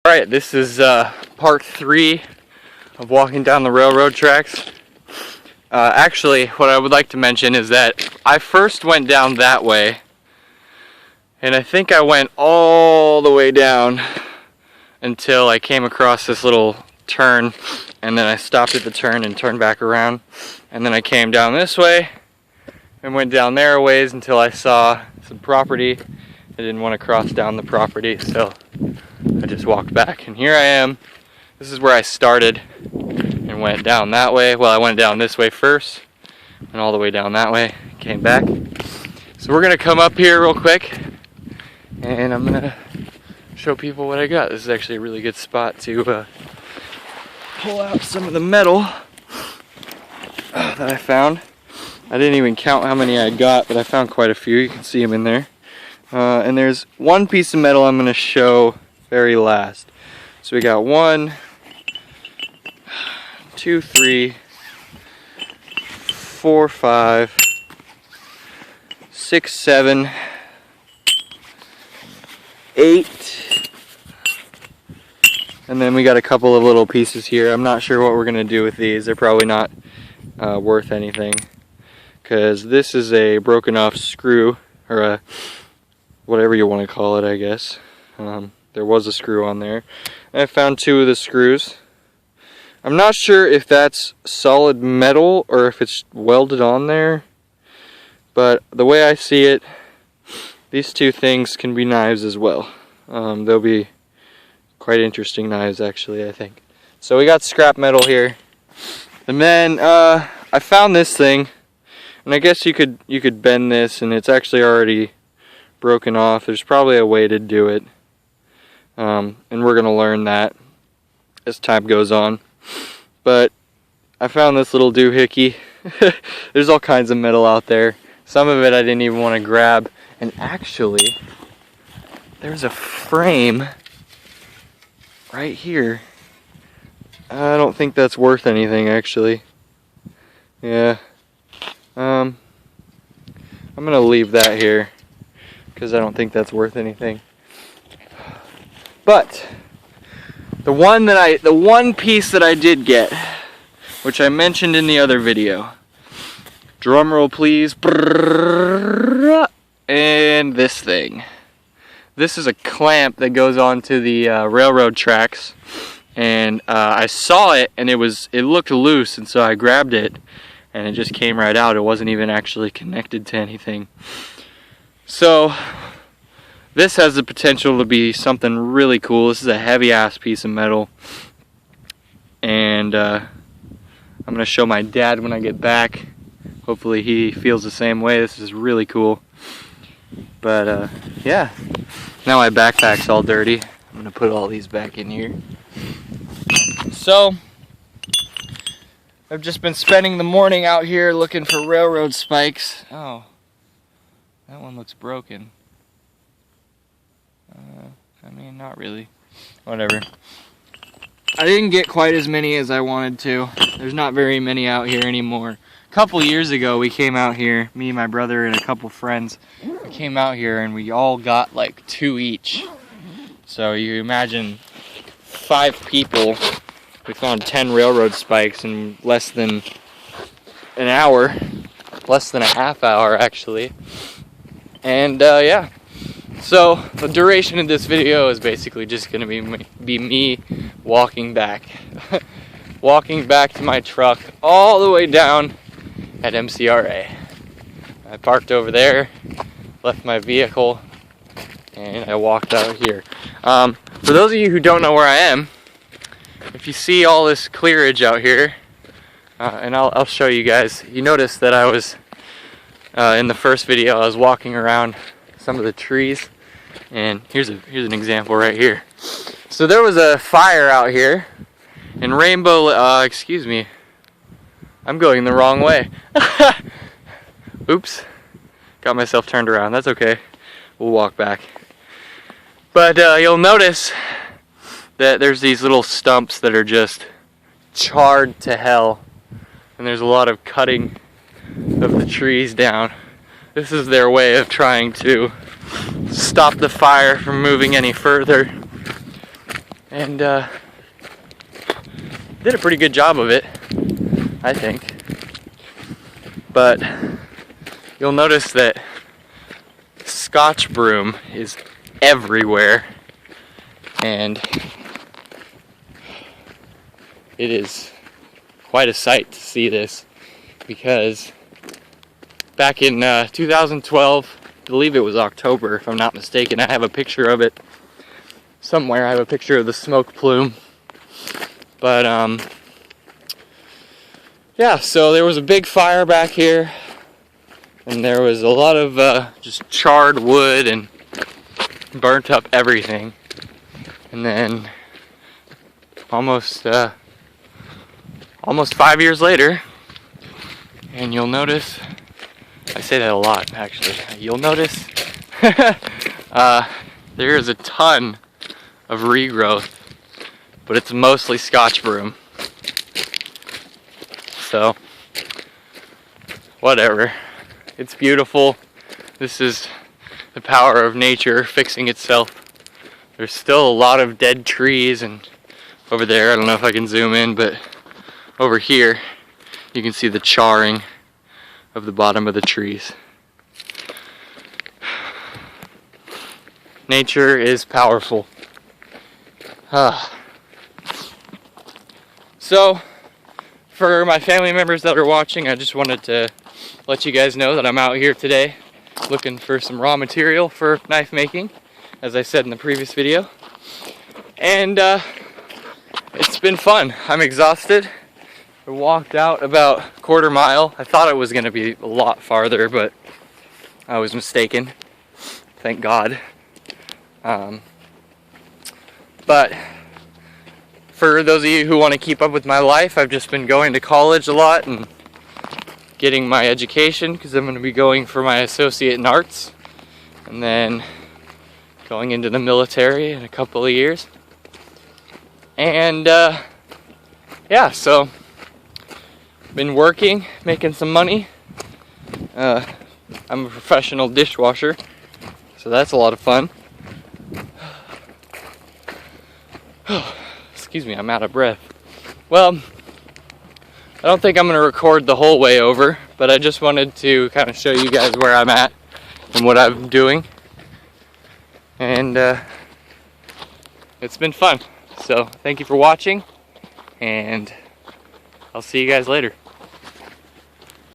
Alright, this is part 3 of walking down the railroad tracks. Actually, what I would like to mention is that I first went down that way, and I think I went all the way down until I came across this little turn, and then I stopped at the turn and turned back around, and then I came down this way and went down there a ways until I saw some property. I didn't want to cross down the property, so I just walked back, and here I am. This is where I started and went down that way. Well, I went down this way first and all the way down that way, came back. So we're gonna come up here real quick and I'm gonna show people what I got. This is actually a really good spot to pull out some of the metal that I found. I didn't even count how many I got, but I found quite a few. You can see them in there. And there's one piece of metal I'm gonna show very last. So we got 1, 2, 3, 4, 5, 6, 7, 8, and then we got a couple of little pieces here. I'm not sure what we're gonna do with these. They're probably not worth anything, because this is a broken off screw, or a whatever you want to call it, I guess. There was a screw on there. I found 2 of the screws. I'm not sure if that's solid metal or if it's welded on there, but the way I see it, these 2 things can be knives as well. They'll be quite interesting knives, actually, I think. So we got scrap metal here, and then I found this thing, and I guess you could bend this, and it's actually already broken off. There's probably a way to do it, and we're gonna learn that as time goes on. But I found this little doohickey. There's all kinds of metal out there. Some of it I didn't even want to grab, and actually there's a frame right here. I don't think that's worth anything, actually. Yeah, I'm gonna leave that here because I don't think that's worth anything. But the one piece that I did get, which I mentioned in the other video, drum roll please, and this thing. This is a clamp that goes onto the railroad tracks, and I saw it and it looked loose, and so I grabbed it and it just came right out. It wasn't even actually connected to anything. So this has the potential to be something really cool. This is a heavy ass piece of metal, and I'm gonna show my dad when I get back. Hopefully he feels the same way. This is really cool. But yeah, now my backpack's all dirty. I'm gonna put all these back in here. So I've just been spending the morning out here looking for railroad spikes. Oh, that one looks broken. I mean, not really. Whatever. I didn't get quite as many as I wanted to. There's not very many out here anymore. A couple years ago we came out here, me, my brother, and a couple friends. We came out here and we all got like 2 each. So you imagine 5 people. We found 10 railroad spikes in less than an hour. Less than a half hour, actually. And yeah. So the duration of this video is basically just gonna be me walking back. Walking back to my truck all the way down at MCRA. I parked over there, left my vehicle, and I walked out here. For those of you who don't know where I am, if you see all this clearage out here, and I'll show you guys, you notice that I was, in the first video, I was walking around some of the trees, and here's an example right here. So there was a fire out here in Rainbow, excuse me, I'm going the wrong way. Oops, got myself turned around. That's okay, we'll walk back. But you'll notice that there's these little stumps that are just charred to hell, and there's a lot of cutting of the trees down. This is their way of trying to stop the fire from moving any further. and did a pretty good job of it, I think. But you'll notice that Scotch broom is everywhere, and it is quite a sight to see this, because back in 2012, I believe it was October if I'm not mistaken, I have a picture of it somewhere. I have a picture of the smoke plume. But yeah, so there was a big fire back here, and there was a lot of just charred wood and burnt up everything. And then almost 5 years later, and you'll notice, I say that a lot actually, you'll notice there is a ton of regrowth, but it's mostly Scotch broom. So, whatever. It's beautiful. This is the power of nature fixing itself. There's still a lot of dead trees, and over there, I don't know if I can zoom in, but over here, you can see the charring of the bottom of the trees. Nature is powerful. So, for my family members that are watching, I just wanted to let you guys know that I'm out here today looking for some raw material for knife making, as I said in the previous video. And it's been fun. I'm exhausted. I walked out about a quarter mile. I thought it was going to be a lot farther, but I was mistaken. Thank God. But for those of you who want to keep up with my life, I've just been going to college a lot and getting my education, because I'm going to be going for my associate in arts, and then going into the military in a couple of years. And yeah, so been working, making some money. I'm a professional dishwasher, so that's a lot of fun. Excuse me, I'm out of breath. Well, I don't think I'm going to record the whole way over, but I just wanted to kind of show you guys where I'm at and what I'm doing. And it's been fun. So thank you for watching, and I'll see you guys later.